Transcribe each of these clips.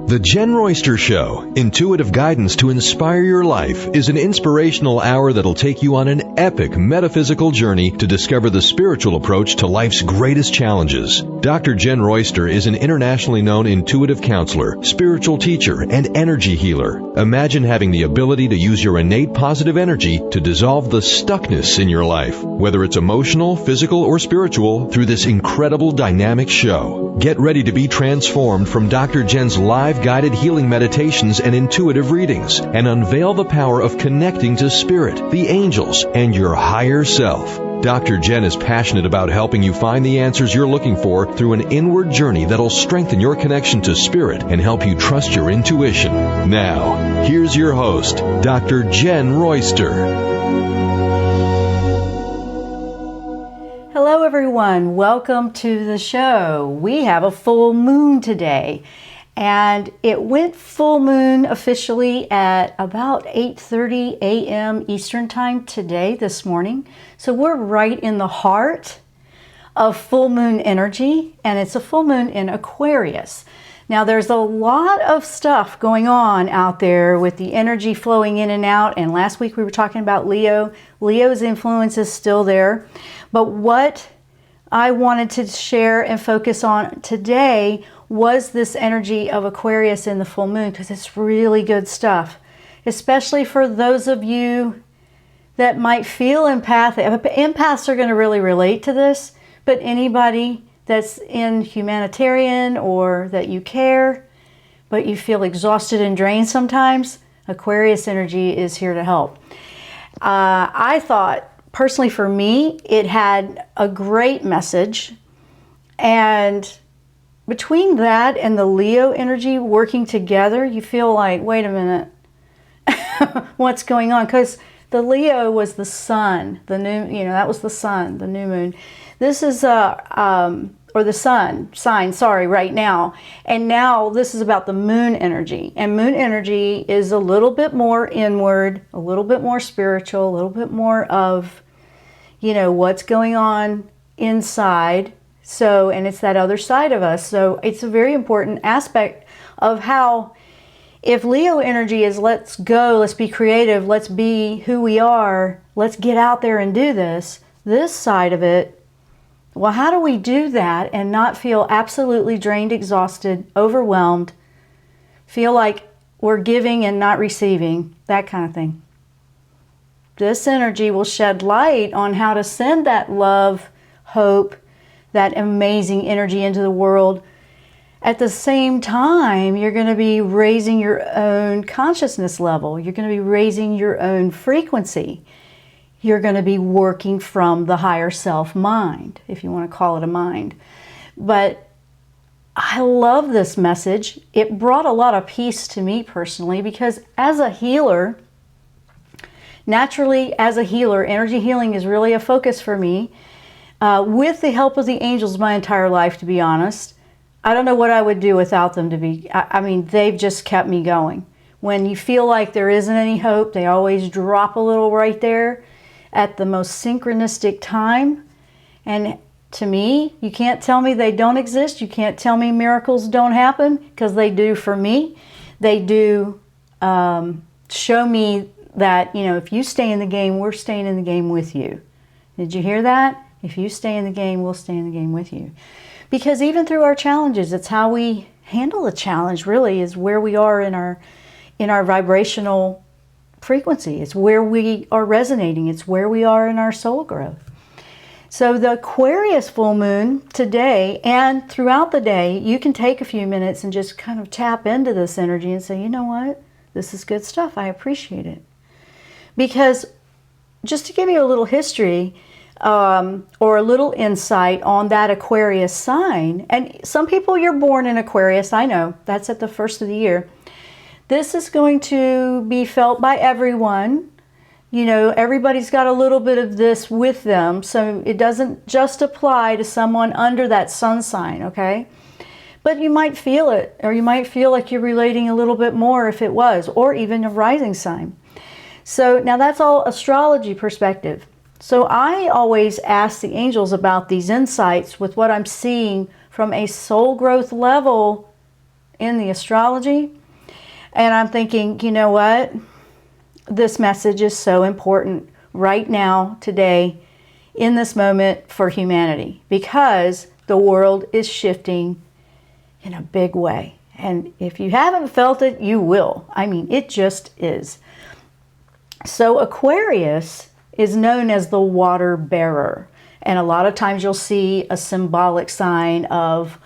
The Jenn Royster Show, intuitive guidance to inspire your life, is an inspirational hour that'll take you on an epic metaphysical journey to discover the spiritual approach to life's greatest challenges. Dr. Jenn Royster is an internationally known intuitive counselor, spiritual teacher, and energy healer. Imagine having the ability to use your innate positive energy to dissolve the stuckness in your life, whether it's emotional, physical, or spiritual, through this incredible dynamic show. Get ready to be transformed from Dr. Jenn's live guided healing meditations and intuitive readings, and unveil the power of connecting to spirit, the angels, and your higher self. Dr. Jenn is passionate about helping you find the answers you're looking for through an inward journey that'll strengthen your connection to spirit and help you trust your intuition. Now, here's your host, Dr. Jenn Royster. Hello everyone, welcome to the show. We have a full moon today, and it went full moon officially at about 8:30 a.m. Eastern Time today, this morning. So we're right in the heart of full moon energy, and it's a full moon in Aquarius. Now there's a lot of stuff going on out there with the energy flowing in and out, and last week we were talking about Leo. Leo's influence is still there, but what I wanted to share and focus on today was this energy of Aquarius in the full moon, because it's really good stuff, especially for those of you that might feel empathic. Empaths are going to really relate to this, but anybody that's in humanitarian or that you care, but you feel exhausted and drained sometimes, Aquarius energy is here to help. I thought, personally for me, it had a great message, and between that and the Leo energy working together, you feel like, wait a minute, what's going on? Because the Leo was the sun, the new, that was the sun, the new moon. This is or the sun sign, right now. And now this is about the moon energy. And moon energy is a little bit more inward, a little bit more spiritual, a little bit more of, what's going on inside. So, and it's that other side of us. So it's a very important aspect of how, if Leo energy is let's go, let's be creative, let's be who we are, let's get out there and do this side of it, well, how do we do that and not feel absolutely drained, exhausted, overwhelmed, feel like we're giving and not receiving, that kind of thing? This energy will shed light on how to send that love, hope, that amazing energy into the world. At the same time, you're going to be raising your own consciousness level. You're going to be raising your own frequency. You're going to be working from the higher self mind, if you want to call it a mind. But I love this message. It brought a lot of peace to me personally, because as a healer, naturally as a healer, energy healing is really a focus for me. With the help of the angels my entire life, to be honest. I don't know what I would do without them, they've just kept me going. When you feel like there isn't any hope, they always drop a little right there at the most synchronistic time. And to me, you can't tell me they don't exist. You can't tell me miracles don't happen, because they do for me. They do show me that, if you stay in the game, we're staying in the game with you. Did you hear that? If you stay in the game, we'll stay in the game with you. Because even through our challenges, it's how we handle the challenge, really, is where we are in our vibrational frequency. It's where we are resonating. It's where we are in our soul growth. So the Aquarius full moon today and throughout the day, you can take a few minutes and just kind of tap into this energy and say, you know what? This is good stuff. I appreciate it. Because just to give you a little history, or a little insight on that Aquarius sign. And some people, you're born in Aquarius, I know, that's at the first of the year. This is going to be felt by everyone. Everybody's got a little bit of this with them, so it doesn't just apply to someone under that sun sign, okay? But you might feel it, or you might feel like you're relating a little bit more if it was, or even a rising sign. So now that's all astrology perspective. So I always ask the angels about these insights with what I'm seeing from a soul growth level in the astrology. And I'm thinking, you know what? This message is so important right now, today, in this moment for humanity, because the world is shifting in a big way. And if you haven't felt it, you will. I mean, it just is. So Aquarius is known as the water bearer. And a lot of times you'll see a symbolic sign of,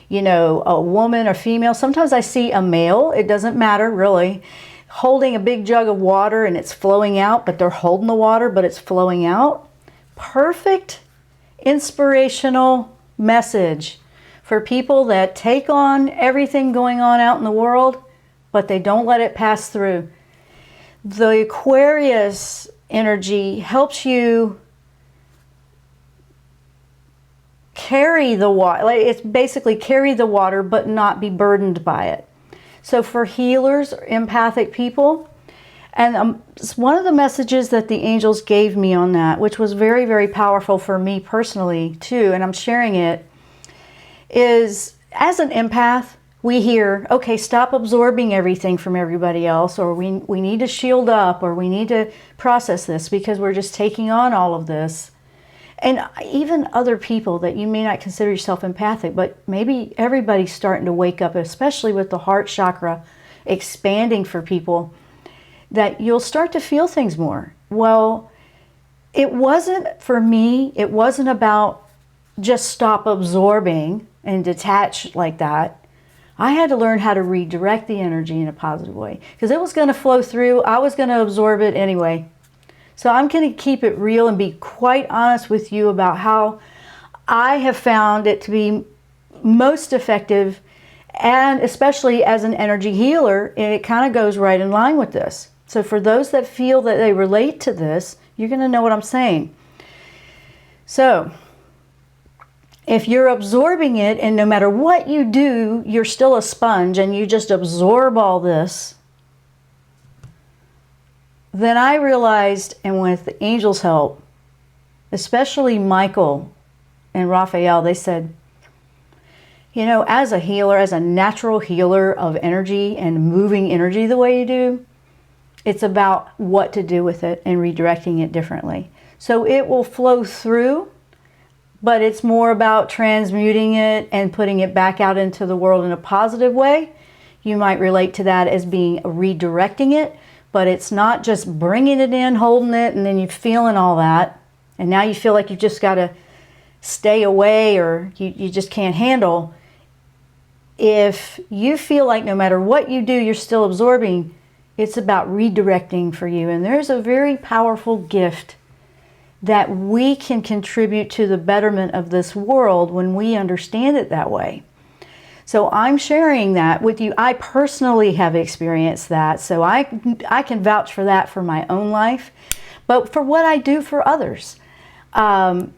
you know, a woman or female. Sometimes I see a male, it doesn't matter really, holding a big jug of water and it's flowing out, but they're holding the water, but it's flowing out. Perfect inspirational message for people that take on everything going on out in the world, but they don't let it pass through. The Aquarius energy helps you carry the water. It's basically carry the water, but not be burdened by it. So for healers, empathic people, and one of the messages that the angels gave me on that, which was very, very powerful for me personally too, and I'm sharing it, is as an empath, we hear, okay, stop absorbing everything from everybody else, or we need to shield up, or we need to process this because we're just taking on all of this. And even other people that you may not consider yourself empathic, but maybe everybody's starting to wake up, especially with the heart chakra expanding for people, that you'll start to feel things more. Well, it wasn't, for me, it wasn't about just stop absorbing and detach like that. I had to learn how to redirect the energy in a positive way, because it was going to flow through. I was going to absorb it anyway. So I'm going to keep it real and be quite honest with you about how I have found it to be most effective, and especially as an energy healer, and it kind of goes right in line with this. So for those that feel that they relate to this, you're going to know what I'm saying. So if you're absorbing it, and no matter what you do, you're still a sponge and you just absorb all this, then I realized, and with the angels' help, especially Michael and Raphael, they said, you know, as a healer, as a natural healer of energy and moving energy the way you do, it's about what to do with it and redirecting it differently. So it will flow through, but it's more about transmuting it and putting it back out into the world in a positive way. You might relate to that as being redirecting it, but it's not just bringing it in, holding it, and then you're feeling all that. And now you feel like you just got to stay away, or you just can't handle. If you feel like no matter what you do, you're still absorbing, it's about redirecting for you. And there's a very powerful gift that we can contribute to the betterment of this world when we understand it that way. So I'm sharing that with you. I personally have experienced that, so I can vouch for that for my own life. But for what I do for others, it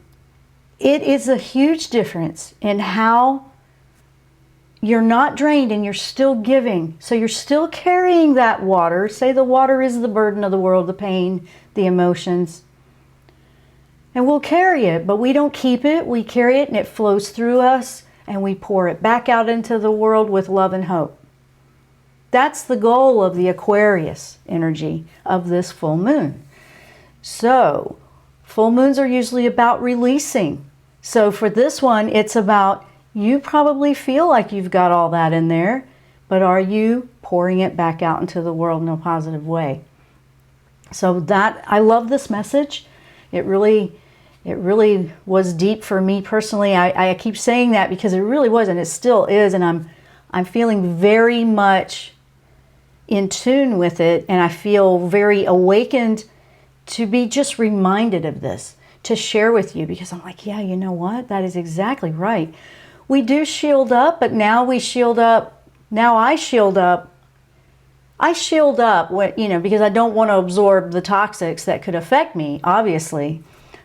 is a huge difference in how you're not drained and you're still giving. So you're still carrying that water. Say the water is the burden of the world, the pain, the emotions. And we'll carry it, but we don't keep it. We carry it and it flows through us, and we pour it back out into the world with love and hope. That's the goal of the Aquarius energy of this full moon. So full moons are usually about releasing. So for this one, it's about, you probably feel like you've got all that in there, but are you pouring it back out into the world in a positive way? So that, I love this message. It really was deep for me personally. I keep saying that because it really was, and it still is, and I'm feeling very much in tune with it, and I feel very awakened to be just reminded of this, to share with you, because I'm like, yeah, you know what? That is exactly right. We do shield up, but now we shield up. Now I shield up. I shield up when, because I don't want to absorb the toxics that could affect me, obviously.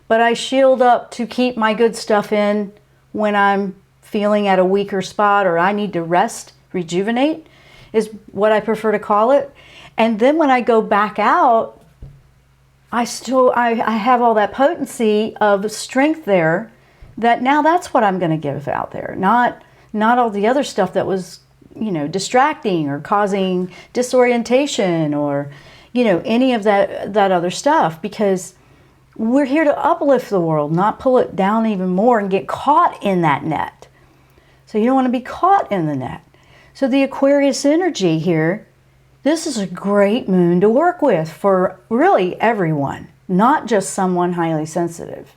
But I shield up to keep my good stuff in when I'm feeling at a weaker spot, or I need to rest, rejuvenate, is what I prefer to call it. And then when I go back out, I have all that potency of strength there, that now that's what I'm going to give out there. Not all the other stuff that was distracting or causing disorientation or, any of that other stuff, because we're here to uplift the world, not pull it down even more and get caught in that net. So you don't want to be caught in the net. So the Aquarius energy here, this is a great moon to work with for really everyone, not just someone highly sensitive.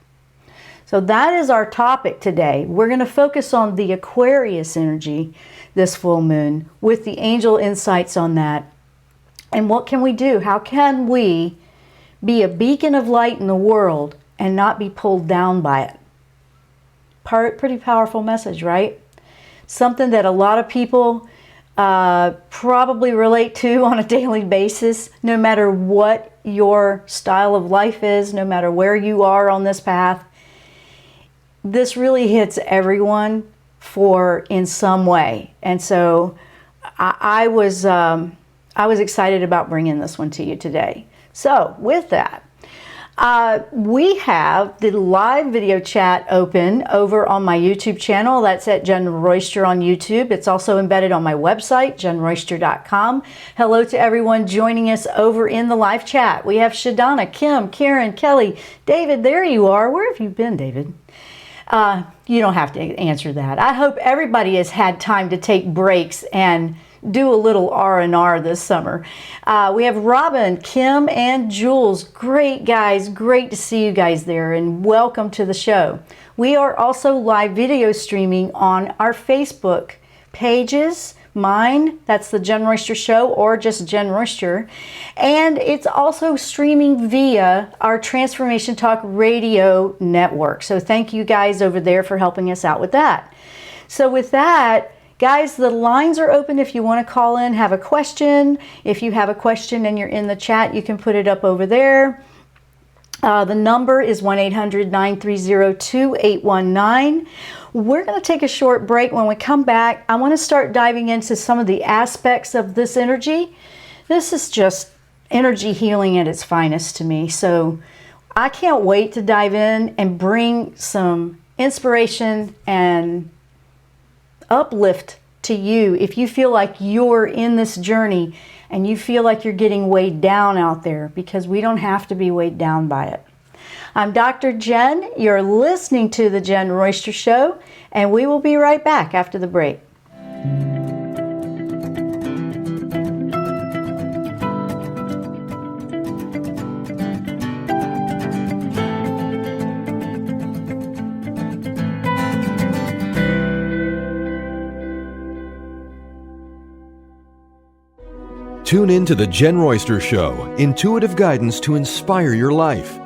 So that is our topic today. We're going to focus on the Aquarius energy this full moon with the angel insights on that. And what can we do? How can we be a beacon of light in the world and not be pulled down by it? Pretty powerful message, right? Something that a lot of people probably relate to on a daily basis, no matter what your style of life is, no matter where you are on this path. This really hits everyone in some way. And so I was excited about bringing this one to you today. So with that, we have the live video chat open over on my YouTube channel. That's at Jenn Royster on YouTube. It's also embedded on my website, JennRoyster.com. Hello to everyone joining us over in the live chat. We have Shadana, Kim, Karen, Kelly, David. There you are. Where have you been, David? You don't have to answer that. I hope everybody has had time to take breaks and do a little R&R this summer. We have Robin, Kim, and Jules. Great guys. Great to see you guys there, and welcome to the show. We are also live video streaming on our Facebook pages. Mine, that's the Jenn Royster Show, or just Jenn Royster. And it's also streaming via our Transformation Talk radio network. So thank you guys over there for helping us out with that. So with that, guys, the lines are open if you want to call in, have a question. If you have a question and you're in the chat, you can put it up over there. The number is 1-800-930-2819. We're going to take a short break. When we come back, I want to start diving into some of the aspects of this energy. This is just energy healing at its finest to me. So I can't wait to dive in and bring some inspiration and uplift to you if you feel like you're in this journey and you feel like you're getting weighed down out there, because we don't have to be weighed down by it. I'm Dr. Jenn. You're listening to the Jenn Royster Show, and we will be right back after the break. Tune in to the Jenn Royster Show, intuitive guidance to inspire your life.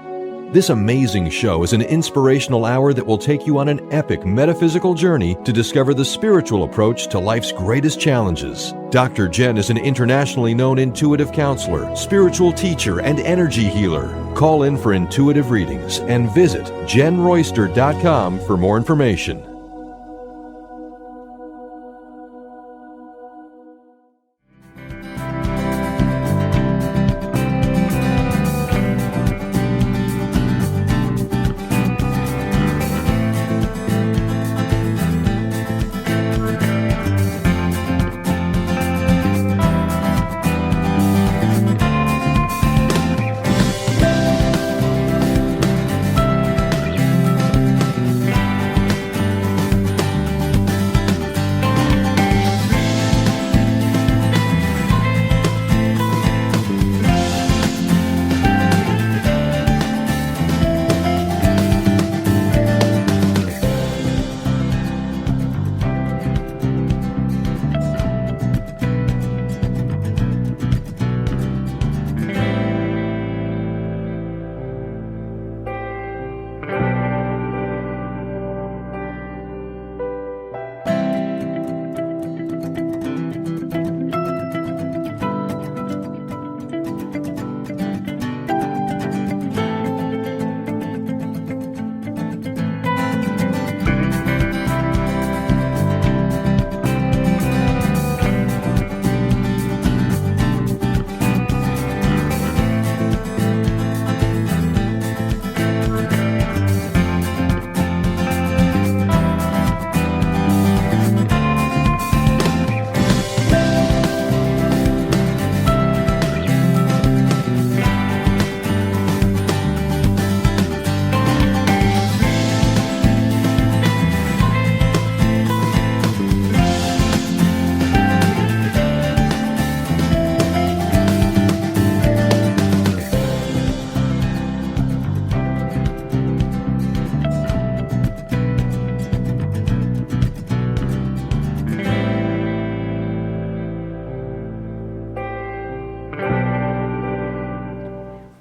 This amazing show is an inspirational hour that will take you on an epic metaphysical journey to discover the spiritual approach to life's greatest challenges. Dr. Jenn is an internationally known intuitive counselor, spiritual teacher, and energy healer. Call in for intuitive readings and visit JennRoyster.com for more information.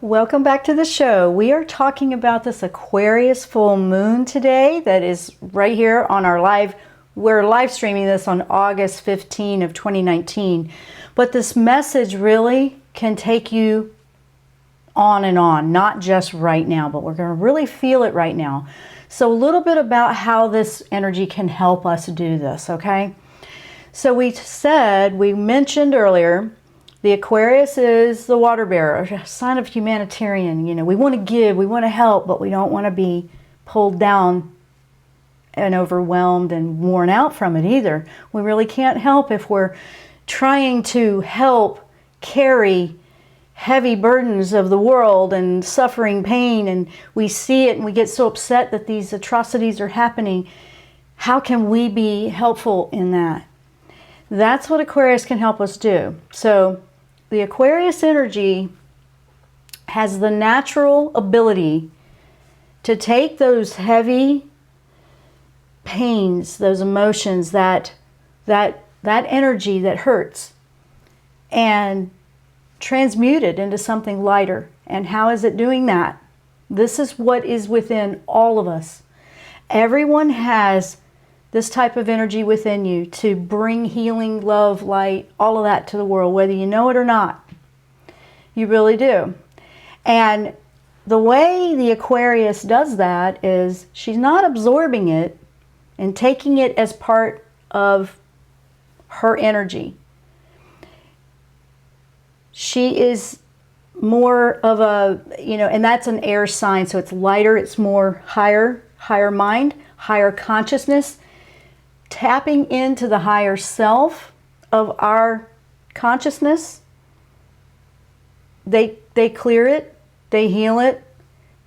Welcome back to the show. We are talking about this Aquarius full moon today that is right here on our live. We're live streaming this on August 15 of 2019. But this message really can take you on and on, not just right now, but we're going to really feel it right now. So a little bit about how this energy can help us do this, okay? So we mentioned earlier, the Aquarius is the water bearer, a sign of humanitarian. You know, we want to give, we want to help, but we don't want to be pulled down and overwhelmed and worn out from it either. We really can't help if we're trying to help carry heavy burdens of the world and suffering pain, and we see it and we get so upset that these atrocities are happening. How can we be helpful in that? That's what Aquarius can help us do. So the Aquarius energy has the natural ability to take those heavy pains, those emotions, that energy that hurts, and transmute it into something lighter. And how is it doing that? This is what is within all of us. Everyone has this type of energy within you to bring healing, love, light, all of that to the world, whether you know it or not. You really do. And the way the Aquarius does that is she's not absorbing it and taking it as part of her energy. She is more of a, and that's an air sign, so it's lighter, it's more higher mind, higher consciousness, tapping into the higher self of our consciousness. They clear it, they heal it,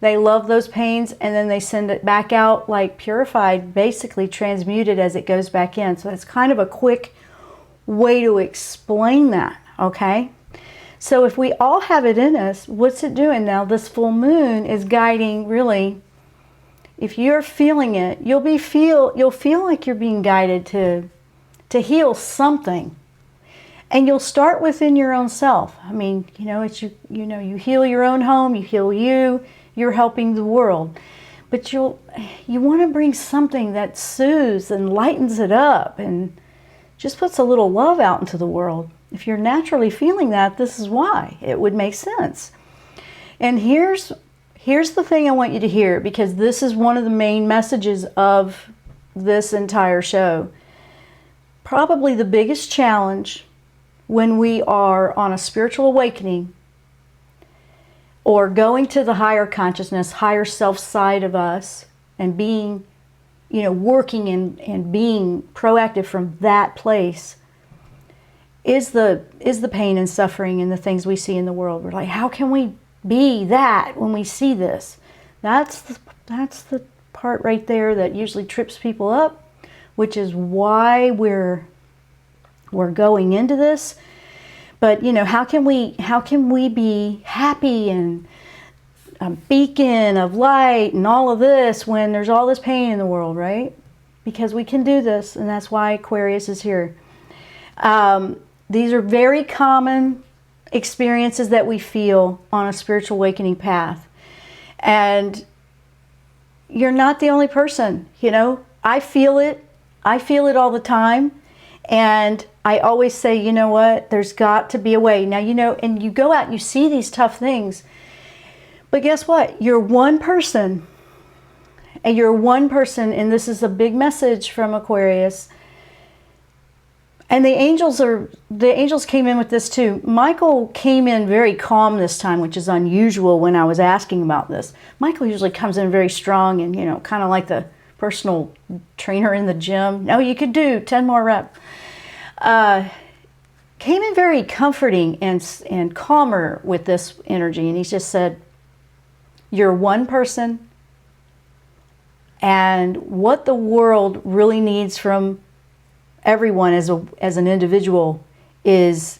they love those pains, and then they send it back out like purified, basically transmuted as it goes back in. So that's kind of a quick way to explain that, okay? So if we all have it in us, what's it doing now? This full moon is guiding, really. If you're feeling it, you'll feel like you're being guided to heal something. And you'll start within your own self. I mean, you heal your own home, you heal you're helping the world. But you want to bring something that soothes and lightens it up and just puts a little love out into the world. If you're naturally feeling that, this is why it would make sense. And here's the thing I want you to hear, because this is one of the main messages of this entire show. Probably the biggest challenge when we are on a spiritual awakening or going to the higher consciousness, higher self side of us, and being, working and being proactive from that place, is the pain and suffering and the things we see in the world. We're like, how can we be that when we see this? That's the part right there that usually trips people up, which is why we're going into this. But how can we be happy and a beacon of light and all of this when there's all this pain in the world, right? Because we can do this, and that's why Aquarius is here. These are very common experiences that we feel on a spiritual awakening path. And you're not the only person, I feel it. I feel it all the time. And I always say, you know what, there's got to be a way. Now, and you go out and you see these tough things. But guess what? You're one person. And and this is a big message from Aquarius. And the angels came in with this too. Michael came in very calm this time, which is unusual when I was asking about this. Michael usually comes in very strong and, kind of like the personal trainer in the gym. No, you could do 10 more reps. Came in very comforting and calmer with this energy. And he just said, you're one person. And what the world really needs from everyone as an individual is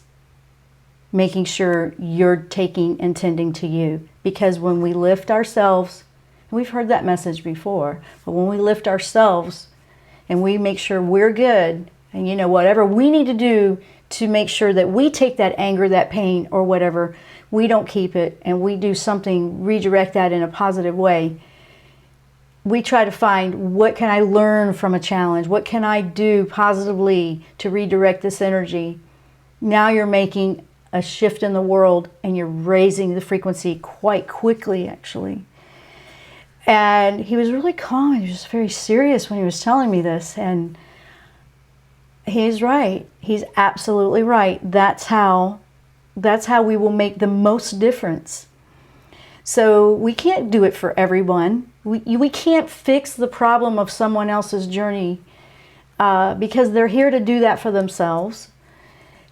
making sure you're taking and tending to you. Because when we lift ourselves, and we've heard that message before, but when we lift ourselves and we make sure we're good And whatever we need to do to make sure that we take that anger, that pain, or whatever, we don't keep it, and we do something, redirect that in a positive way. We try to find, what can I learn from a challenge? What can I do positively to redirect this energy? Now you're making a shift in the world, and you're raising the frequency quite quickly, actually. And he was really calm. He was just very serious when he was telling me this. And he's right. He's absolutely right. That's how we will make the most difference. So we can't do it for everyone. We can't fix the problem of someone else's journey because they're here to do that for themselves.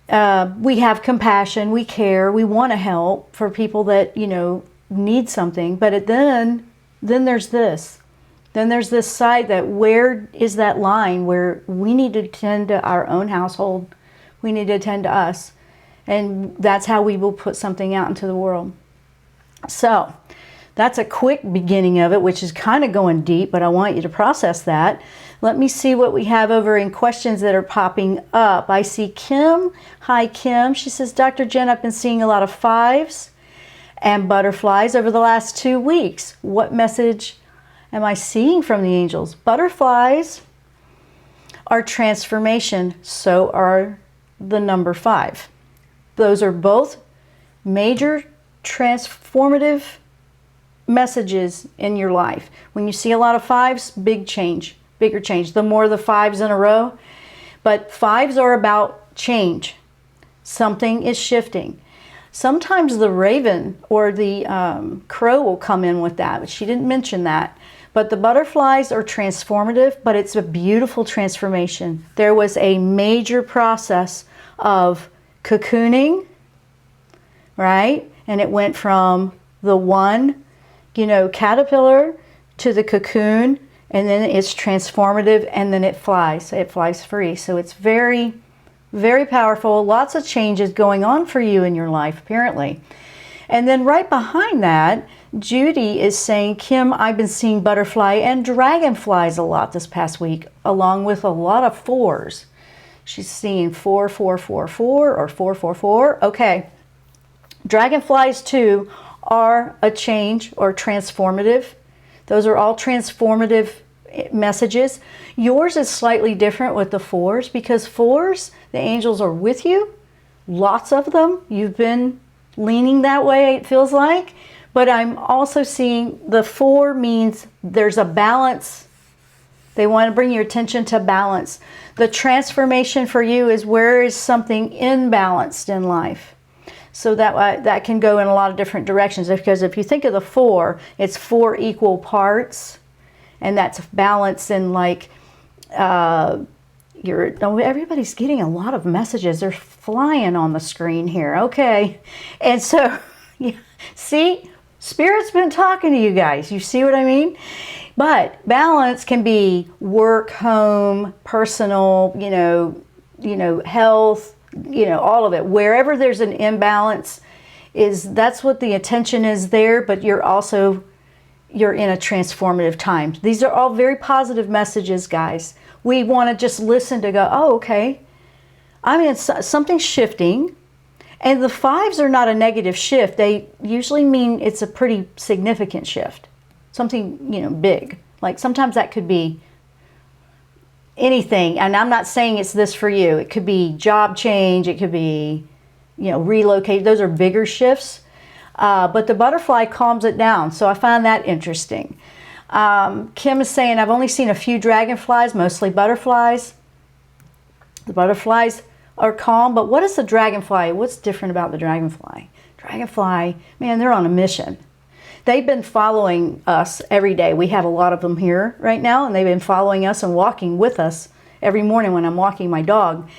We have compassion. We care. We want to help for people that, need something. But then there's this. Then there's this side that, where is that line where we need to tend to our own household? We need to tend to us. And that's how we will put something out into the world. So that's a quick beginning of it, which is kind of going deep, but I want you to process that. Let me see what we have over in questions that are popping up. I see Kim. Hi, Kim. She says, Dr. Jenn, I've been seeing a lot of 5s and butterflies over the last 2 weeks. What message am I seeing from the angels? Butterflies are transformation. So are the number 5. Those are both major transformative messages in your life. When you see a lot of 5s, big change, bigger change. The more the 5s in a row. But 5s are about change. Something is shifting. Sometimes the raven or the crow will come in with that, but she didn't mention that. But the butterflies are transformative, but it's a beautiful transformation. There was a major process of cocooning, right? And it went from the one, caterpillar to the cocoon, and then it's transformative, and then it flies. It flies free. So it's very, very powerful. Lots of changes going on for you in your life, apparently. And then right behind that, Judy is saying, Kim, I've been seeing butterfly and dragonflies a lot this past week, along with a lot of 4s. She's seeing 4, 4, 4, 4, or 4, 4, 4. Okay. Dragonflies, too, are a change or transformative. Those are all transformative messages. Yours is slightly different with the 4s because 4s, the angels are with you. Lots of them. You've been leaning that way, it feels like. But I'm also seeing the 4 means there's a balance. They want to bring your attention to balance. The transformation for you is, where is something imbalanced in life? So that can go in a lot of different directions. Because if you think of the 4, it's 4 equal parts. And that's balance in everybody's getting a lot of messages. They're flying on the screen here. Okay. And so, see, Spirit's been talking to you guys. You see what I mean? But balance can be work, home, personal, health, all of it. Wherever there's an imbalance, that's what the attention is there, but you're in a transformative time. These are all very positive messages, guys. We want to just listen to go, oh, okay, something's shifting. And the 5s are not a negative shift. They usually mean it's a pretty significant shift. Something, big. Like sometimes that could be anything. And I'm not saying it's this for you. It could be job change. It could be, relocate. Those are bigger shifts. But the butterfly calms it down. So I find that interesting. Kim is saying, I've only seen a few dragonflies, mostly butterflies. The butterflies are calm, but what is the dragonfly? What's different about the dragonfly? Dragonfly, man, they're on a mission. They've been following us every day. We have a lot of them here right now, and they've been following us and walking with us every morning when I'm walking my dog.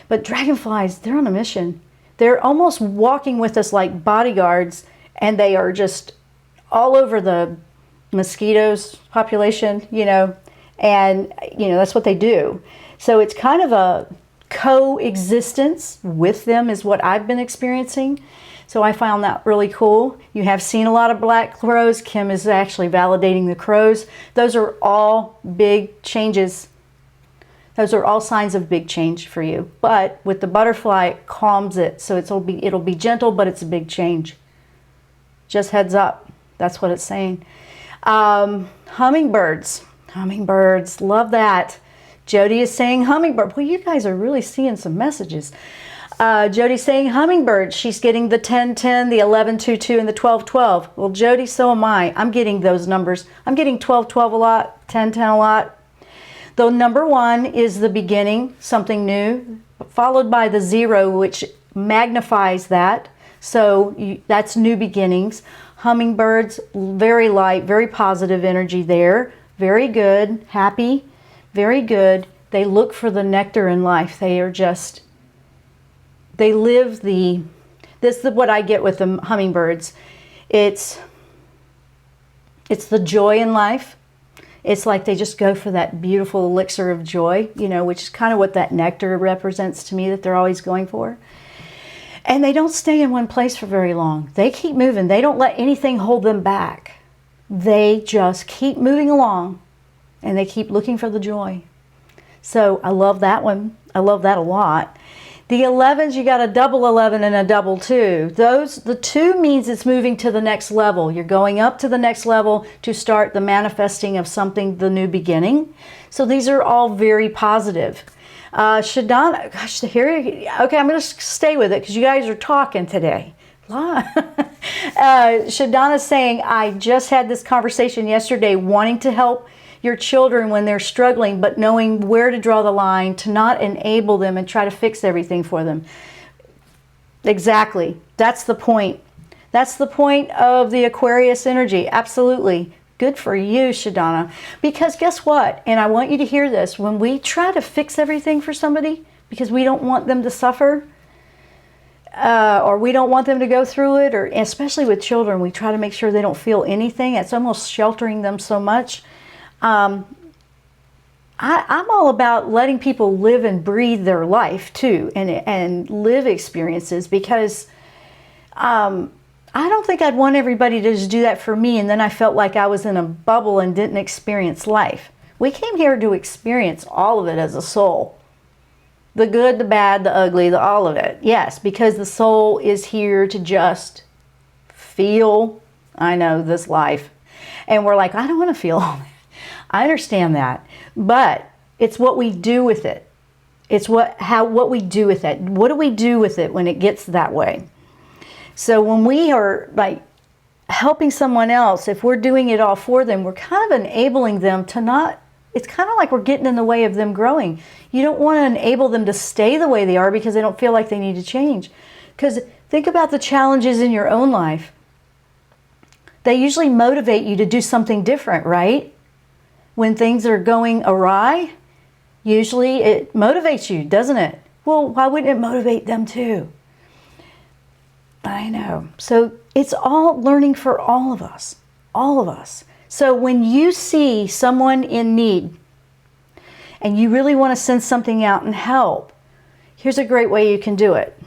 But dragonflies, they're on a mission. They're almost walking with us like bodyguards, and they are just all over the mosquitoes population, and, that's what they do. So it's kind of a coexistence with them is what I've been experiencing. So I found that really cool. You have seen a lot of black crows. Kim is actually validating the crows. Those are all big changes. Those are all signs of big change for you. But with the butterfly, it calms it. So it'll be gentle, but it's a big change. Just heads up. That's what it's saying. Hummingbirds. Hummingbirds. Love that. Jody is saying hummingbird. Well, you guys are really seeing some messages. Jody's saying hummingbird. She's getting the 10-10, the 11-2-2, and the 12-12. Well, Jody, so am I. I'm getting those numbers. I'm getting 12-12 a lot, 10-10 a lot. The number 1 is the beginning, something new, followed by the 0, which magnifies that. So that's new beginnings. Hummingbirds, very light, very positive energy there. Very good, happy, very good. They look for the nectar in life. They are just, they live this is what I get with the hummingbirds. It's the joy in life. It's like they just go for that beautiful elixir of joy, you know, which is kind of what that nectar represents to me, that they're always going for. And they don't stay in one place for very long. They keep moving. They don't let anything hold them back. They just keep moving along, and they keep looking for the joy. So I love that one. I love that a lot. The 11s, you got a double 11 and a double 2. The 2 means it's moving to the next level. You're going up to the next level to start the manifesting of something, the new beginning. So these are all very positive. Shadana, gosh, okay, I'm going to stay with it because you guys are talking today. Shadana's saying, I just had this conversation yesterday, wanting to help your children when they're struggling, but knowing where to draw the line to not enable them and try to fix everything for them. Exactly. That's the point. That's the point of the Aquarius energy. Absolutely. Good for you, Shadana. Because guess what? And I want you to hear this. When we try to fix everything for somebody because we don't want them to suffer, or we don't want them to go through it, or especially with children, we try to make sure they don't feel anything. It's almost sheltering them so much. I'm all about letting people live and breathe their life too, and live experiences, because I don't think I'd want everybody to just do that for me and then I felt like I was in a bubble and didn't experience life. We came here to experience all of it as a soul. The good, the bad, the ugly, all of it. Yes, because the soul is here to just feel, I know, this life. And we're like, I don't want to feel all that. I understand that, but it's what we do with it. It's what we do with it. What do we do with it when it gets that way? So when we are like helping someone else, if we're doing it all for them, we're kind of enabling them to not, it's kind of like we're getting in the way of them growing. You don't want to enable them to stay the way they are because they don't feel like they need to change. Because think about the challenges in your own life. They usually motivate you to do something different, right? When things are going awry, usually it motivates you, doesn't it? Well, why wouldn't it motivate them too? I know. So it's all learning for all of us. All of us. So when you see someone in need and you really want to send something out and help, here's a great way you can do it.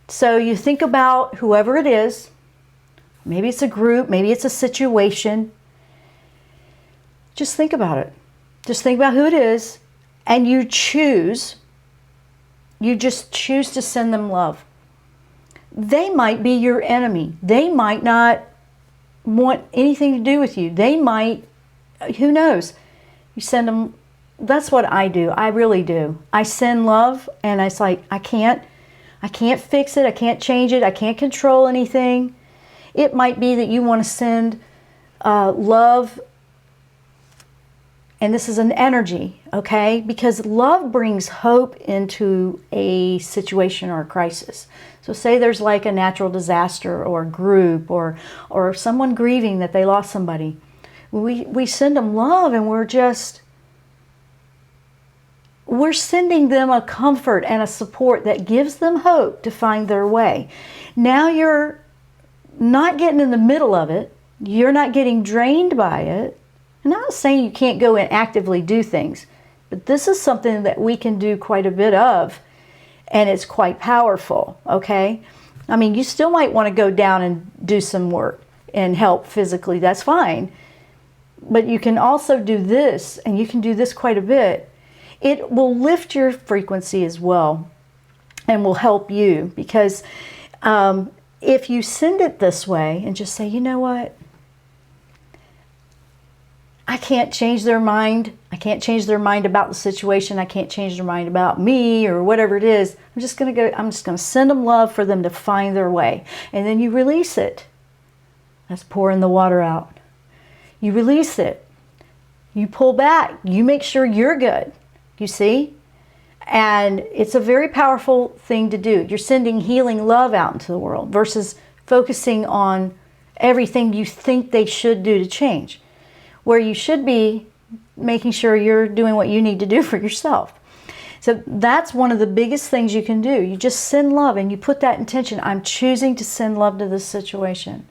So you think about whoever it is. Maybe it's a group, maybe it's a situation. Just think about it. Just think about who it is, and you just choose to send them love. They might be your enemy. They might not want anything to do with you. They might, who knows? You send them, that's what I do. I really do. I send love, and it's like, I can't fix it. I can't change it. I can't control anything. It might be that you want to send love. And this is an energy, okay? Because love brings hope into a situation or a crisis. So say there's like a natural disaster or a group or someone grieving that they lost somebody. We send them love, and we're sending them a comfort and a support that gives them hope to find their way. Now you're not getting in the middle of it. You're not getting drained by it. I'm not saying you can't go and actively do things, but this is something that we can do quite a bit of, and it's quite powerful, okay? I mean, you still might want to go down and do some work and help physically, that's fine. But you can also do this, and you can do this quite a bit, it will lift your frequency as well and will help you, because if you send it this way and just say, you know what, I can't change their mind. I can't change their mind about the situation. I can't change their mind about me or whatever it is. I'm just going to send them love for them to find their way. And then you release it. That's pouring the water out. You release it. You pull back. You make sure you're good. You see? And it's a very powerful thing to do. You're sending healing love out into the world versus focusing on everything you think they should do to change, where you should be making sure you're doing what you need to do for yourself. So that's one of the biggest things you can do. You just send love and you put that intention. I'm choosing to send love to this situation.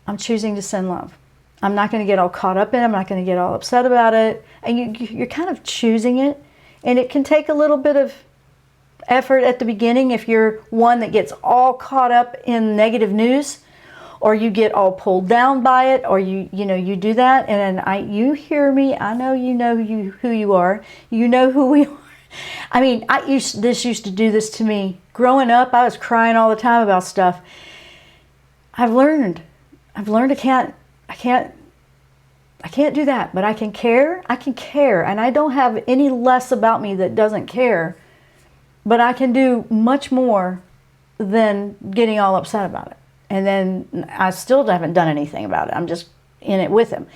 I'm choosing to send love. I'm not going to get all caught up in it. I'm not going to get all upset about it. And you're kind of choosing it. And it can take a little bit of effort at the beginning if you're one that gets all caught up in negative news, or you get all pulled down by it, or you do that. And you hear me. I know you know who you are. You know who we are. I mean, this used to do this to me. Growing up, I was crying all the time about stuff. I've learned I can't do that, but I can care. I can care, and I don't have any less about me that doesn't care, but I can do much more than getting all upset about it. And then I still haven't done anything about it. I'm just in it with him.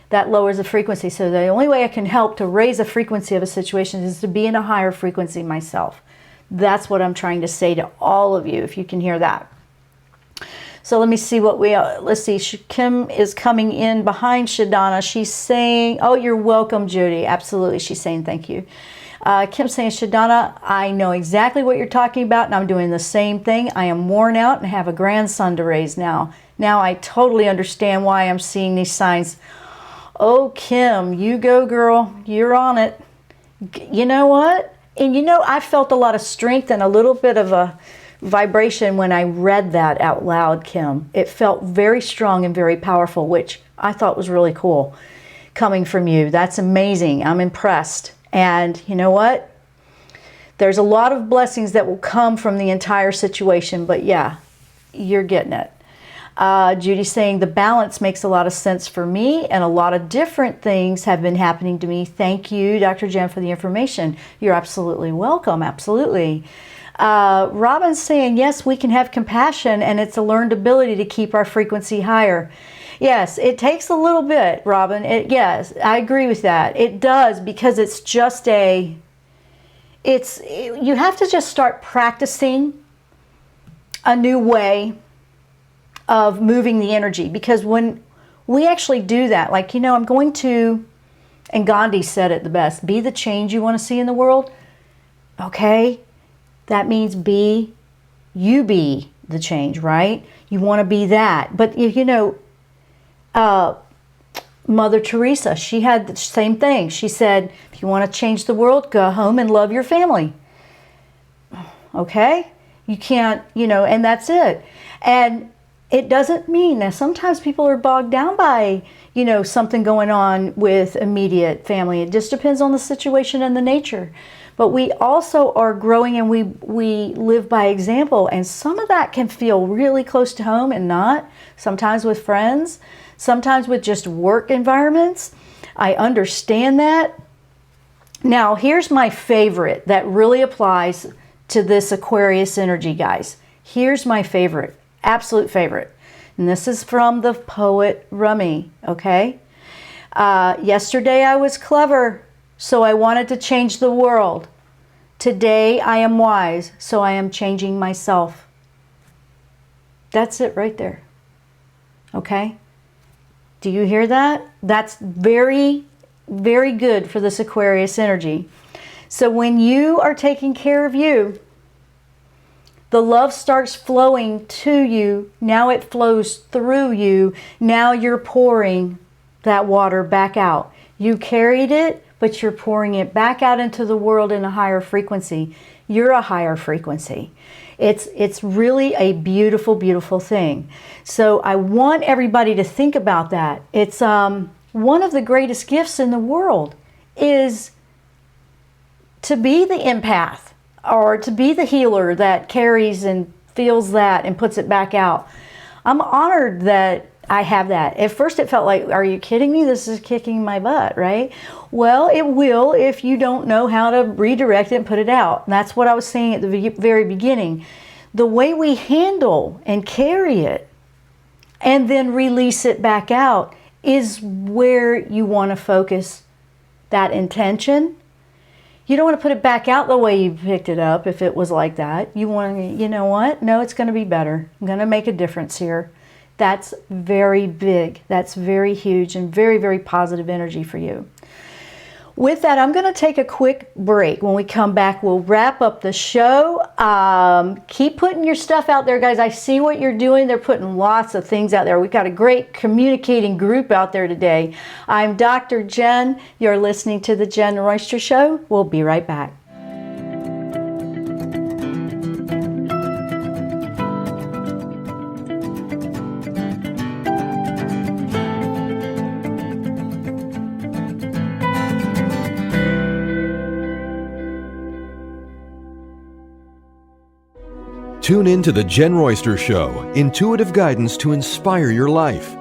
That lowers the frequency. So the only way I can help to raise the frequency of a situation is to be in a higher frequency myself. That's what I'm trying to say to all of you, if you can hear that. So let me see what let's see. Kim is coming in behind Shadana. She's saying, oh, you're welcome, Judy. Absolutely. She's saying thank you. Kim's saying, Shadana, I know exactly what you're talking about, and I'm doing the same thing. I am worn out and have a grandson to raise now. Now I totally understand why I'm seeing these signs. Oh, Kim, you go, girl. You're on it. You know what? And I felt a lot of strength and a little bit of a vibration when I read that out loud, Kim. It felt very strong and very powerful, which I thought was really cool coming from you. That's amazing. I'm impressed. And you know what? There's a lot of blessings that will come from the entire situation, but yeah, you're getting it. Judy's saying the balance makes a lot of sense for me, and a lot of different things have been happening to me. Thank you, Dr. Jenn, for the information. You're absolutely welcome. Absolutely. Robin's saying, yes, we can have compassion, and it's a learned ability to keep our frequency higher. Yes, it takes a little bit, Robin. Yes, I agree with that. It does, because it's just you have to just start practicing a new way of moving the energy, because when we actually do that, like, I'm going to, and Gandhi said it the best, be the change you want to see in the world. Okay? That means be the change, right? You want to be that. But, Mother Teresa, she had the same thing. She said, if you want to change the world, go home and love your family. Okay? You can't, and that's it. And it doesn't mean that sometimes people are bogged down by, something going on with immediate family. It just depends on the situation and the nature. But we also are growing, and we live by example. And some of that can feel really close to home and not. Sometimes with friends, sometimes with just work environments. I understand that. Now, here's my favorite that really applies to this Aquarius energy, guys. Here's my favorite, absolute favorite. And this is from the poet Rumi, okay? Yesterday I was clever, so I wanted to change the world. Today I am wise, so I am changing myself. That's it right there. Okay? Do you hear that? That's very, very good for this Aquarius energy. So when you are taking care of you, the love starts flowing to you. Now it flows through you. Now you're pouring that water back out. You carried it, but you're pouring it back out into the world in a higher frequency. You're a higher frequency. It's really a beautiful, beautiful thing. So I want everybody to think about that. It's one of the greatest gifts in the world is to be the empath or to be the healer that carries and feels that and puts it back out. I'm honored that I have that. At first it felt like, are you kidding me? This is kicking my butt, right? Well, it will if you don't know how to redirect it and put it out. And that's what I was saying at the very beginning. The way we handle and carry it and then release it back out is where you want to focus that intention. You don't want to put it back out the way you picked it up if it was like that. You want to, you know what? No, it's going to be better. I'm going to make a difference here. That's very big. That's very huge and very, very positive energy for you. With that, I'm going to take a quick break. When we come back, we'll wrap up the show. Keep putting your stuff out there, guys. I see what you're doing. They're putting lots of things out there. We've got a great communicating group out there today. I'm Dr. Jenn. You're listening to the Jenn Royster Show. We'll be right back. Tune in to the Jenn Royster Show, intuitive guidance to inspire your life.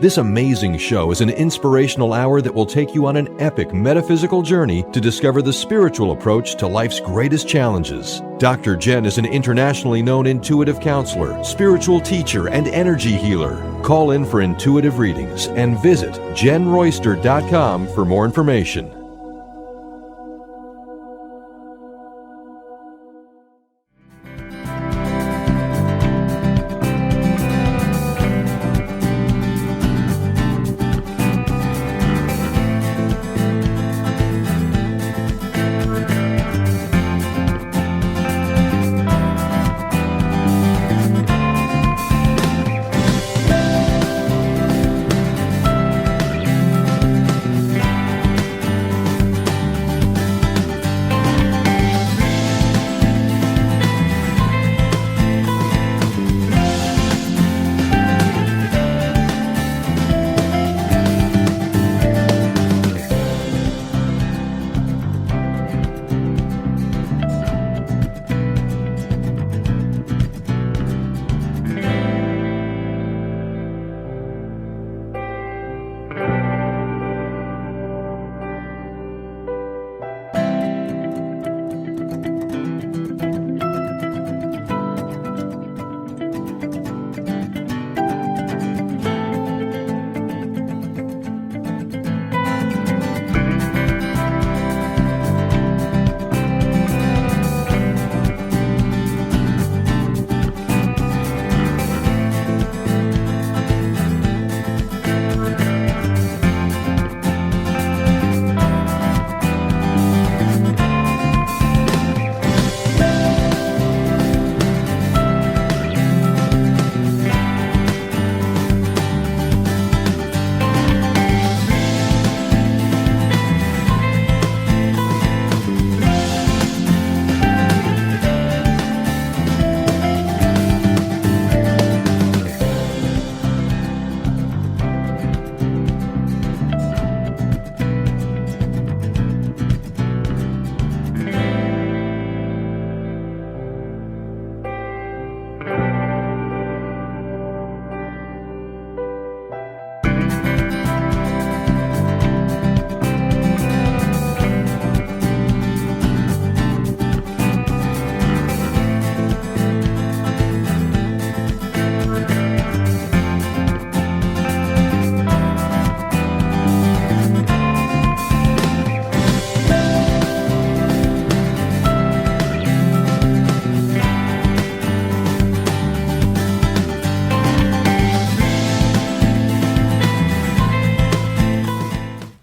This amazing show is an inspirational hour that will take you on an epic metaphysical journey to discover the spiritual approach to life's greatest challenges. Dr. Jenn is an internationally known intuitive counselor, spiritual teacher, and energy healer. Call in for intuitive readings and visit JennRoyster.com for more information.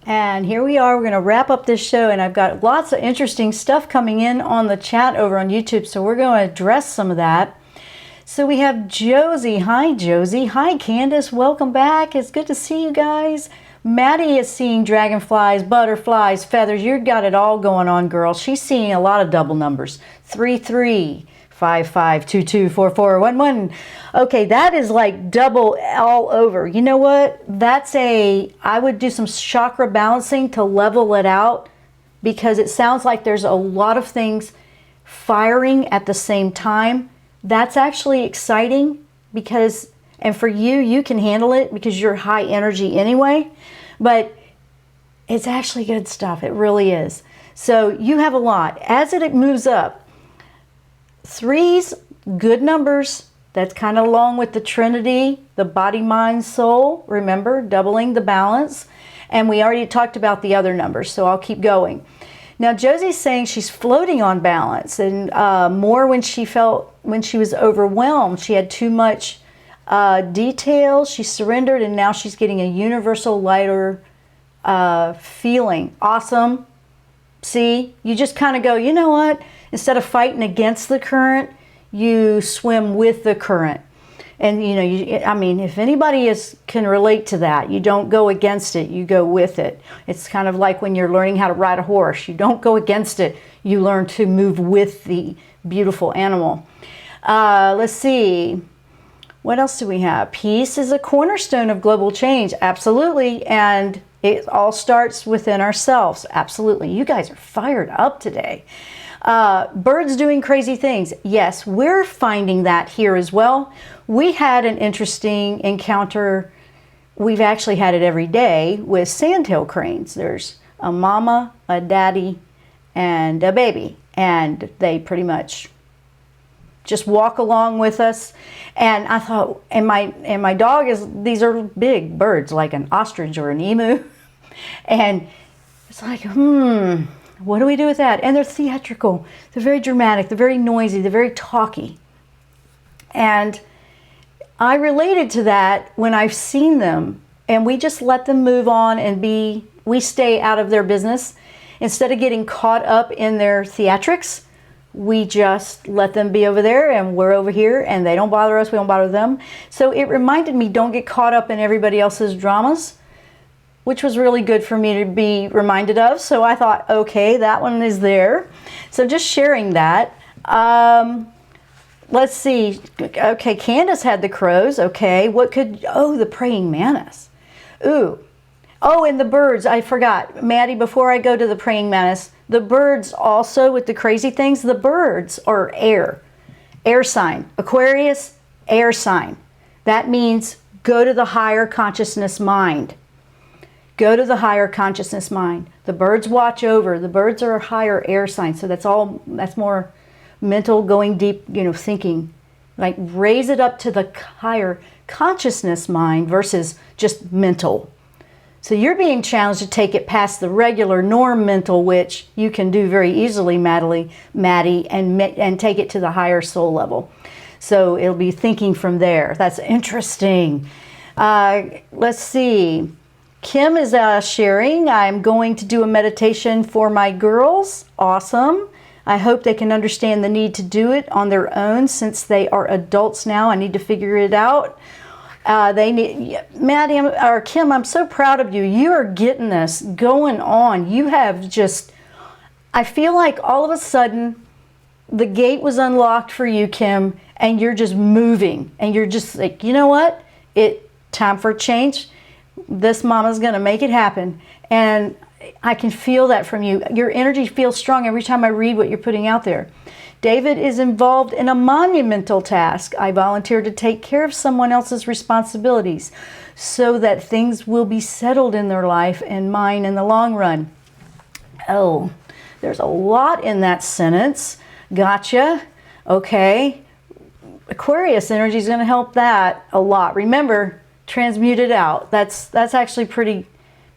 And here we are, we're going to wrap up this show, and I've got lots of interesting stuff coming in on the chat over on YouTube, so we're going to address some of that. So we have Josie. Hi, Josie. Hi, Candace. Welcome back. It's good to see you guys. Maddie is seeing dragonflies, butterflies, feathers. You've got it all going on, girl. She's seeing a lot of double numbers. 3, 3, 55224411. Okay, that is like double all over. You know what? I would do some chakra balancing to level it out, because it sounds like there's a lot of things firing at the same time. That's actually exciting, because, and for you, you can handle it because you're high energy anyway, but it's actually good stuff. It really is. So you have a lot. As it moves up, 3's good numbers. That's kind of along with the Trinity, the body, mind, soul. Remember, doubling the balance. And we already talked about the other numbers, so I'll keep going. Now, Josie's saying she's floating on balance, and more when she was overwhelmed. She had too much detail. She surrendered, and now she's getting a universal lighter feeling. Awesome. See, you just kind of go, you know what? Instead of fighting against the current, you swim with the current. And if anybody can relate to that, you don't go against it, you go with it. It's kind of like when you're learning how to ride a horse. You don't go against it, you learn to move with the beautiful animal. Let's see. What else do we have? Peace is a cornerstone of global change. Absolutely. And it all starts within ourselves. Absolutely. You guys are fired up today. Birds doing crazy things. Yes, we're finding that here as well. We had an interesting encounter. We've actually had it every day with sandhill cranes. There's a mama, a daddy, and a baby. And they pretty much just walk along with us. And I thought, and my dog these are big birds, like an ostrich or an emu. And it's like, what do we do with that? And they're theatrical. They're very dramatic. They're very noisy. They're very talky. And I related to that when I've seen them, and we just let them move on and we stay out of their business. Instead of getting caught up in their theatrics, we just let them be over there and we're over here, and they don't bother us, we don't bother them. So it reminded me, don't get caught up in everybody else's dramas, which was really good for me to be reminded of. So I thought, okay, that one is there. So just sharing that. Let's see. Okay, Candace had the crows. Okay, the praying mantis. Ooh. Oh, and the birds, I forgot. Maddie, before I go to the praying mantis, the birds also with the crazy things, the birds are air sign. Aquarius, air sign. That means go to the higher consciousness mind. Go to the higher consciousness mind. The birds watch over. The birds are a higher air sign. So that's more mental, going deep, thinking. Like raise it up to the higher consciousness mind versus just mental. So you're being challenged to take it past the regular norm mental, which you can do very easily, Maddie, and take it to the higher soul level. So it'll be thinking from there. That's interesting. Let's see. Kim is sharing, I'm going to do a meditation for my girls. Awesome. I hope they can understand the need to do it on their own since they are adults now. I need to figure it out. Maddie or Kim, I'm so proud of you. You are getting this going on. You have just, I feel like all of a sudden the gate was unlocked for you, Kim, and you're just moving. And you're just like, you know what? Time for change. This mama's going to make it happen. And I can feel that from you. Your energy feels strong every time I read what you're putting out there. David is involved in a monumental task. I volunteered to take care of someone else's responsibilities so that things will be settled in their life and mine in the long run. Oh, there's a lot in that sentence. Gotcha. Okay. Aquarius energy is going to help that a lot. Remember, transmute it out. That's actually pretty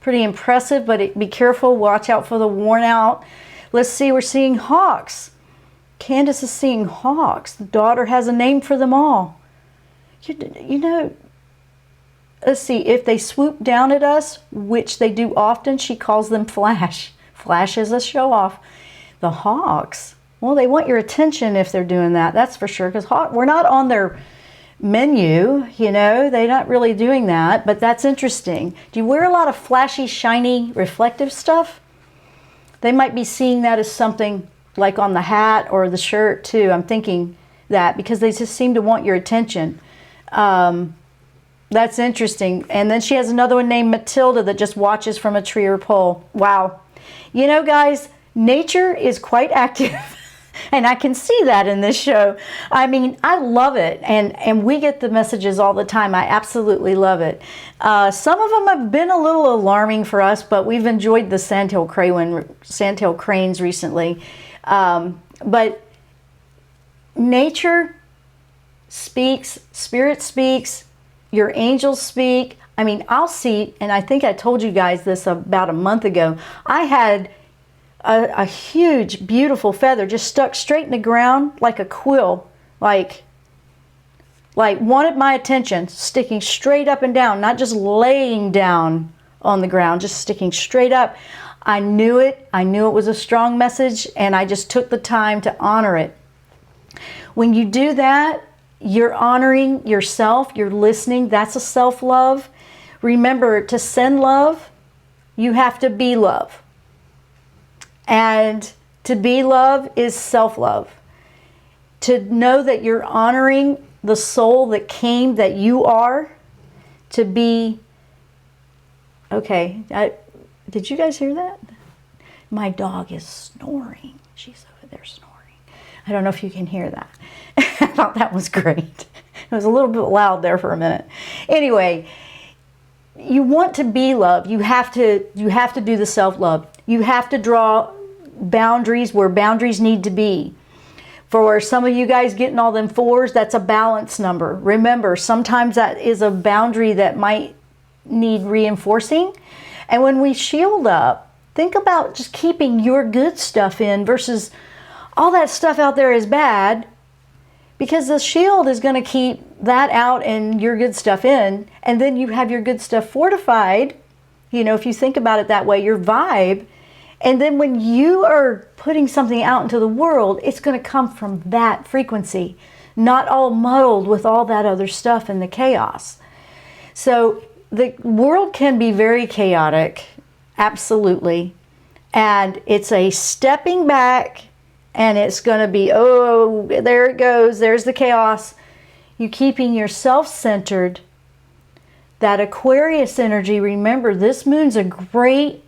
impressive, but be careful. Watch out for the worn out. Let's see, we're seeing hawks. Candace is seeing hawks. The daughter has a name for them all. Let's see, if they swoop down at us, which they do often, she calls them flash. Flash is a show off. The hawks, well, they want your attention if they're doing that, that's for sure, because we're not on their menu, they're not really doing that, but that's interesting. Do you wear a lot of flashy, shiny, reflective stuff? They might be seeing that as something like on the hat or the shirt too. I'm thinking that because they just seem to want your attention. That's interesting. And then she has another one named Matilda that just watches from a tree or pole. Wow. You know, guys, nature is quite active. And I can see that in this show. I mean, I love it. And we get the messages all the time. I absolutely love it. Some of them have been a little alarming for us, but we've enjoyed the sandtail cranes recently. But nature speaks, spirit speaks, your angels speak. I mean, I'll see, and I think I told you guys this about a month ago. I had a huge, beautiful feather just stuck straight in the ground like a quill, like wanted my attention, sticking straight up and down, not just laying down on the ground, just sticking straight up. I knew it. I knew it was a strong message, and I just took the time to honor it. When you do that, you're honoring yourself, you're listening. That's a self-love. Remember, to send love, you have to be love. And to be love is self-love. To know that you're honoring the soul that came, that you are, to be... Okay, did you guys hear that? My dog is snoring. She's over there snoring. I don't know if you can hear that. I thought that was great. It was a little bit loud there for a minute. Anyway, you want to be love. You have to do the self-love. You have to draw boundaries where boundaries need to be. For some of you guys getting all them 4s, that's a balance number. Remember, sometimes that is a boundary that might need reinforcing. And when we shield up, think about just keeping your good stuff in versus all that stuff out there is bad, because the shield is going to keep that out and your good stuff in. And then you have your good stuff fortified, you know, if you think about it that way, your vibe. And then when you are putting something out into the world, it's going to come from that frequency, not all muddled with all that other stuff and the chaos. So the world can be very chaotic, absolutely. And it's a stepping back, and it's going to be, oh, there it goes, there's the chaos. You keeping yourself centered. That Aquarius energy, remember, this moon's a great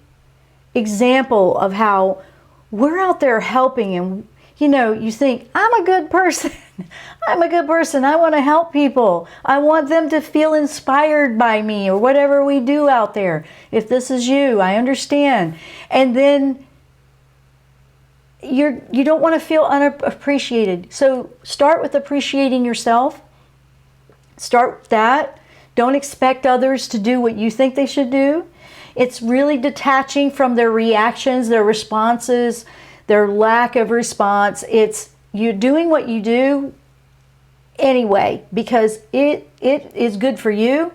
example of how we're out there helping, and you know, you think, I'm a good person. I'm a good person. I want to help people. I want them to feel inspired by me or whatever we do out there. If this is you, I understand. And then you don't want to feel unappreciated. So start with appreciating yourself. Start with that. Don't expect others to do what you think they should do. It's really detaching from their reactions, their responses, their lack of response. It's you doing what you do anyway because it is good for you,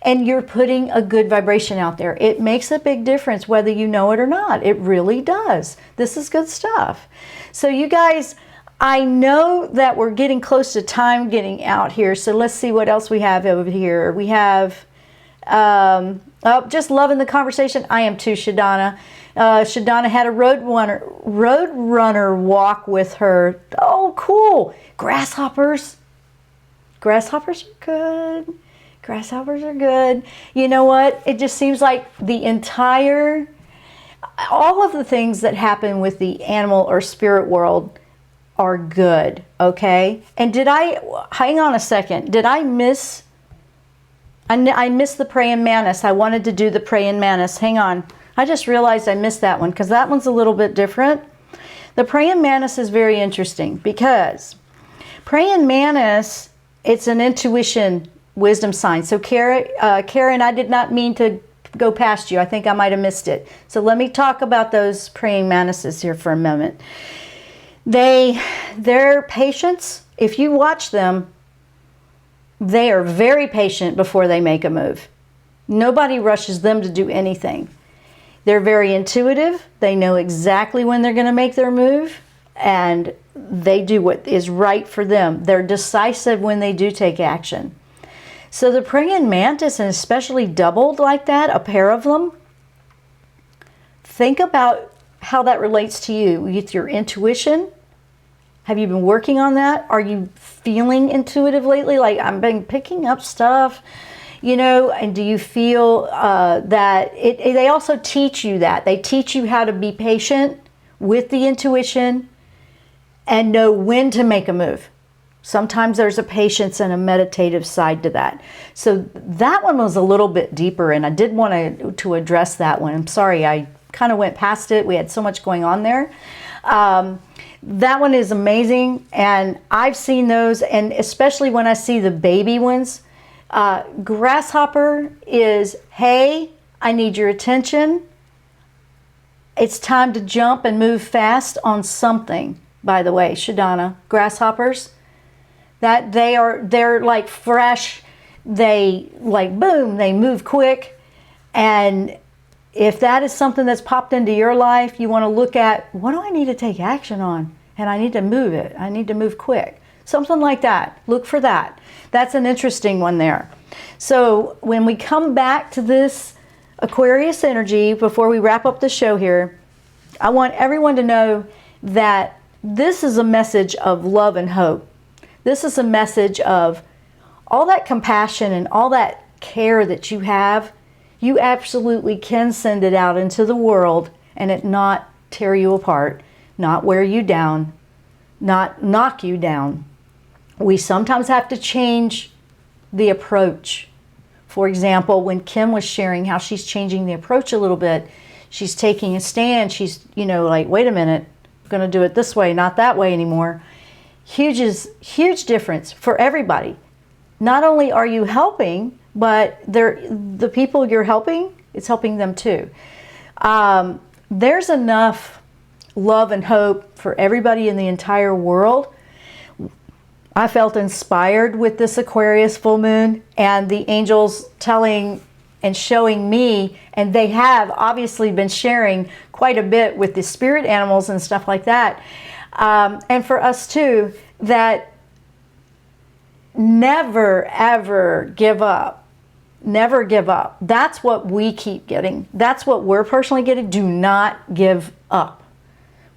and you're putting a good vibration out there. It makes a big difference whether you know it or not. It really does. This is good stuff. So you guys, I know that we're getting close to time getting out here, so let's see what else we have over here. We have just loving the conversation. I am too, Shadana. Shadana had a roadrunner walk with her. Oh, cool. Grasshoppers. Grasshoppers are good. Grasshoppers are good. You know what? It just seems like all of the things that happen with the animal or spirit world are good, okay? And hang on a second, did I miss the praying mantis? I wanted to do the praying mantis. Hang on. I just realized I missed that one because that one's a little bit different. The praying mantis is very interesting because praying mantis, it's an intuition wisdom sign. So Karen, I did not mean to go past you. I think I might have missed it. So let me talk about those praying mantises here for a moment. Their patience, if you watch them, they are very patient before they make a move. Nobody rushes them to do anything. They're very intuitive. They know exactly when they're going to make their move, and they do what is right for them. They're decisive when they do take action. So the praying mantis, and especially doubled like that, a pair of them, think about how that relates to you with your intuition, Have you been working on that? Are you feeling intuitive lately? Like, I've been picking up stuff, and do you feel that they also teach you that? They teach you how to be patient with the intuition and know when to make a move. Sometimes there's a patience and a meditative side to that. So that one was a little bit deeper, and I did want to address that one. I'm sorry, I kind of went past it. We had so much going on there. That one is amazing, and I've seen those, and especially when I see the baby ones. Grasshopper is, hey, I need your attention. It's time to jump and move fast on something. By the way, Shadana, grasshoppers, that they're like fresh, they like boom, they move quick. And if that is something that's popped into your life, you want to look at, what do I need to take action on? And I need to move it. I need to move quick. Something like that. Look for that. That's an interesting one there. So when we come back to this Aquarius energy, before we wrap up the show here, I want everyone to know that this is a message of love and hope. This is a message of all that compassion and all that care that you have. You absolutely can send it out into the world and it not tear you apart, not wear you down, not knock you down. We sometimes have to change the approach. For example, when Kim was sharing how she's changing the approach a little bit, she's taking a stand. She's, like, wait a minute, I'm going to do it this way, not that way anymore. Huge difference for everybody. Not only are you helping, but the people you're helping, it's helping them too. There's enough love and hope for everybody in the entire world. I felt inspired with this Aquarius full moon and the angels telling and showing me, and they have obviously been sharing quite a bit with the spirit animals and stuff like that. And for us too, that never ever give up. Never give up. That's what we keep getting. That's what we're personally getting. Do not give up.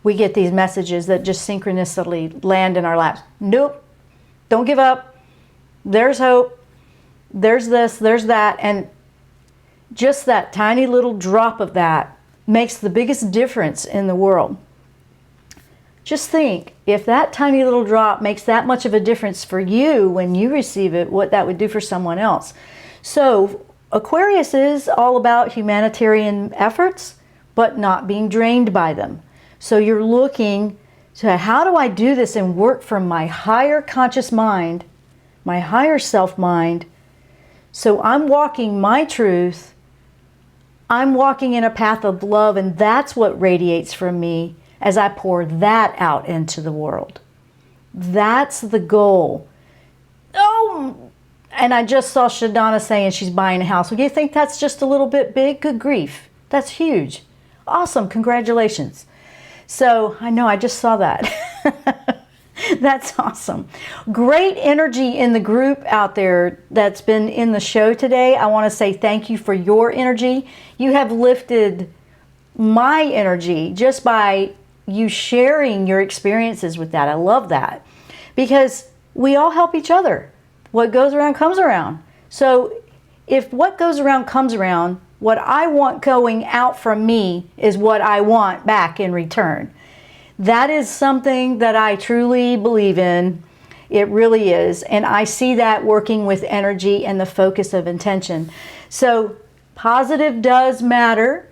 We get these messages that just synchronistically land in our laps. Nope. Don't give up. There's hope. There's this, there's that. And just that tiny little drop of that makes the biggest difference in the world. Just think, if that tiny little drop makes that much of a difference for you when you receive it, what that would do for someone else. So Aquarius is all about humanitarian efforts, but not being drained by them. So you're looking to, how do I do this and work from my higher conscious mind, my higher self mind? So I'm walking my truth. I'm walking in a path of love, and that's what radiates from me as I pour that out into the world. That's the goal. Oh, and I just saw Shadana saying she's buying a house. Well, do you think that's just a little bit big? Good grief. That's huge. Awesome. Congratulations. So I know I just saw that. That's awesome. Great energy in the group out there that's been in the show today. I want to say thank you for your energy. You have lifted my energy just by you sharing your experiences with that. I love that, because we all help each other. What goes around comes around. So if what goes around comes around, what I want going out from me is what I want back in return. That is something that I truly believe in. It really is. And I see that working with energy and the focus of intention. So positive does matter.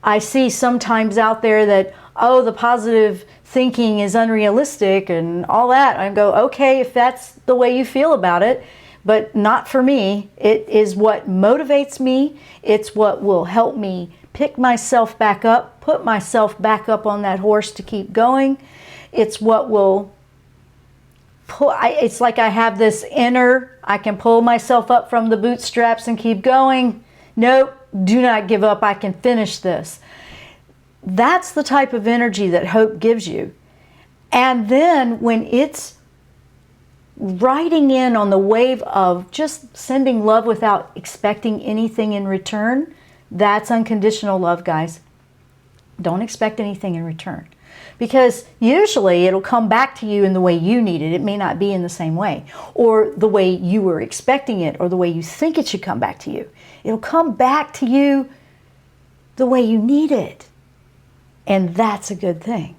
I see sometimes out there that, oh, the positive thinking is unrealistic and all that. I go, okay, if that's the way you feel about it, but not for me. It is what motivates me. It's what will help me pick myself back up, put myself back up on that horse to keep going. It's what will pull, it's like I have this inner, I can pull myself up from the bootstraps and keep going. Nope, do not give up, I can finish this. That's the type of energy that hope gives you. And then when it's riding in on the wave of just sending love without expecting anything in return, that's unconditional love, guys. Don't expect anything in return. Because usually it'll come back to you in the way you need it. It may not be in the same way, or the way you were expecting it, or the way you think it should come back to you. It'll come back to you the way you need it. And that's a good thing.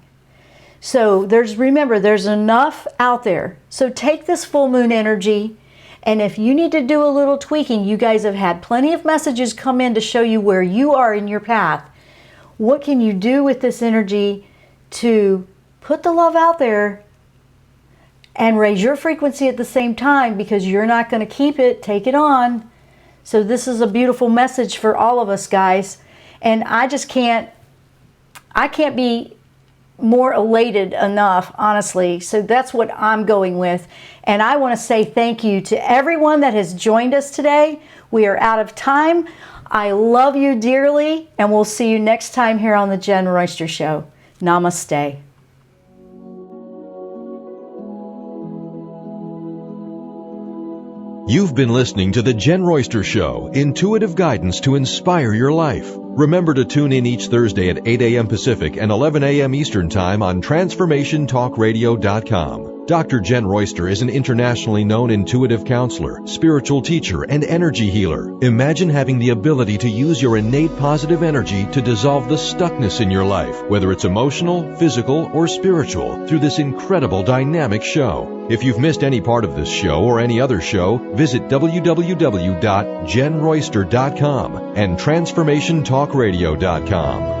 So remember, there's enough out there. So take this full moon energy, and if you need to do a little tweaking, you guys have had plenty of messages come in to show you where you are in your path. What can you do with this energy to put the love out there and raise your frequency at the same time, because you're not going to keep it, take it on. So this is a beautiful message for all of us, guys. And I can't be more elated enough, honestly. So that's what I'm going with. And I want to say thank you to everyone that has joined us today. We are out of time. I love you dearly, and we'll see you next time here on the Jenn Royster Show. Namaste. You've been listening to the Jenn Royster Show, intuitive guidance to inspire your life. Remember to tune in each Thursday at 8 a.m. Pacific and 11 a.m. Eastern Time on TransformationTalkRadio.com. Dr. Jenn Royster is an internationally known intuitive counselor, spiritual teacher, and energy healer. Imagine having the ability to use your innate positive energy to dissolve the stuckness in your life, whether it's emotional, physical, or spiritual, through this incredible dynamic show. If you've missed any part of this show or any other show, visit www.JennRoyster.com and TransformationTalkRadio.com.